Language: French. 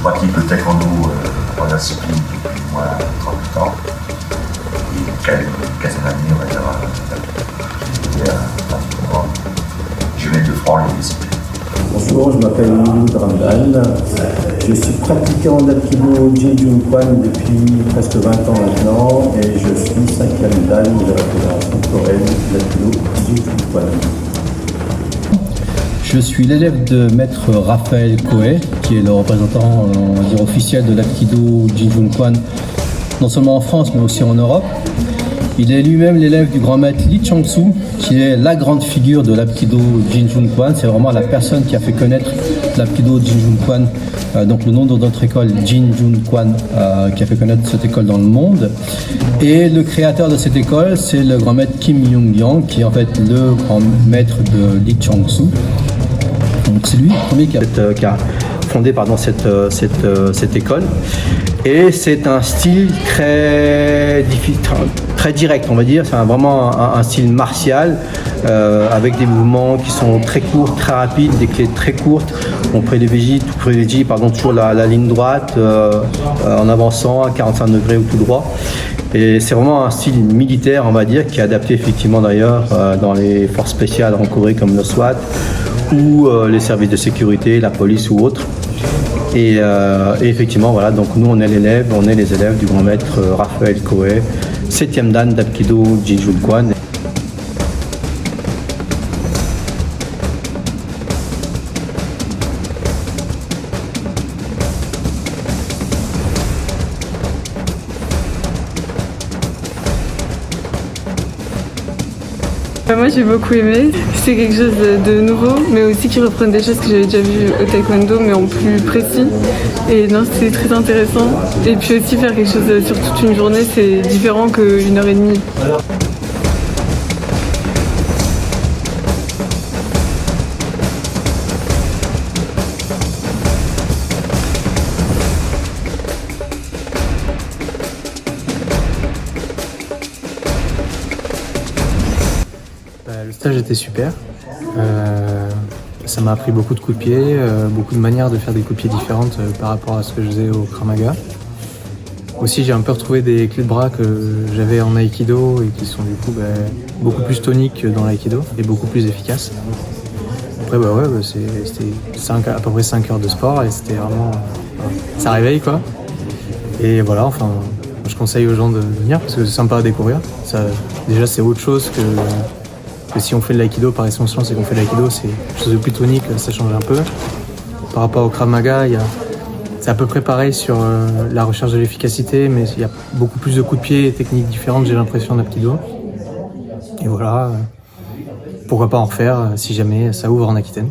pratique le taekwondo en discipline depuis au moins 38 ans. Et une quinzaine d'années, on va dire, pratiquement, je mets de front les disciplines. Bonjour, je m'appelle Milou Dramdan. Je suis pratiquant d'Aikido Jin Jun Kwan depuis presque 20 ans maintenant et je suis 5e dan de la Fédération coréenne d'Aikido Jin Jun Kwan. Je suis l'élève de maître Raphaël Koé, qui est le représentant officiel de l'Aikido Jin Jun Kwan, non seulement en France mais aussi en Europe. Il est lui-même l'élève du grand maître Lee Chang-soo, qui est la grande figure de l'Aikido Jin Jun Kwan. C'est vraiment la personne qui a fait connaître l'Aikido Jin Jun Kwan, donc le nom de notre école, Jin Jun Kwan, qui a fait connaître cette école dans le monde. Et le créateur de cette école, c'est le grand maître Kim Young-yang, qui est en fait le grand maître de Lee Chang-soo. Donc c'est lui le premier qui a fondé cette école. Et c'est un style très direct, on va dire. C'est vraiment un style martial avec des mouvements qui sont très courts, très rapides, des clés très courtes. On privilégie toujours la ligne droite en avançant à 45 degrés ou tout droit. Et c'est vraiment un style militaire, on va dire, qui est adapté effectivement d'ailleurs dans les forces spéciales en Corée comme le SWAT ou les services de sécurité, la police ou autres. Et effectivement, voilà, donc nous on est les élèves du grand maître Raphaël Koé, 7e dan d'Aikido Jin Jun Kwan. Moi j'ai beaucoup aimé, c'était quelque chose de nouveau mais aussi qui reprend des choses que j'avais déjà vues au taekwondo mais en plus précis et non c'était très intéressant et puis aussi faire quelque chose sur toute une journée c'est différent qu'une heure et demie. Le stage était super, ça m'a appris beaucoup de coups de pied, beaucoup de manières de faire des coups de pied différentes par rapport à ce que je faisais au Krav Maga. Aussi j'ai un peu retrouvé des clés de bras que j'avais en Aikido et qui sont du coup beaucoup plus toniques dans l'Aikido et beaucoup plus efficaces. Après c'était à peu près 5 heures de sport et c'était vraiment... ça réveille quoi. Et voilà, enfin je conseille aux gens de venir parce que c'est sympa à découvrir. Déjà c'est autre chose que si on fait de l'aïkido par extension, c'est qu'on fait de l'aïkido, c'est quelque chose de plus tonique, ça change un peu. Par rapport au Krav Maga, c'est à peu près pareil sur la recherche de l'efficacité, mais il y a beaucoup plus de coups de pied et techniques différentes, j'ai l'impression, d'aïkido. Et voilà, pourquoi pas en refaire si jamais ça ouvre en Aquitaine.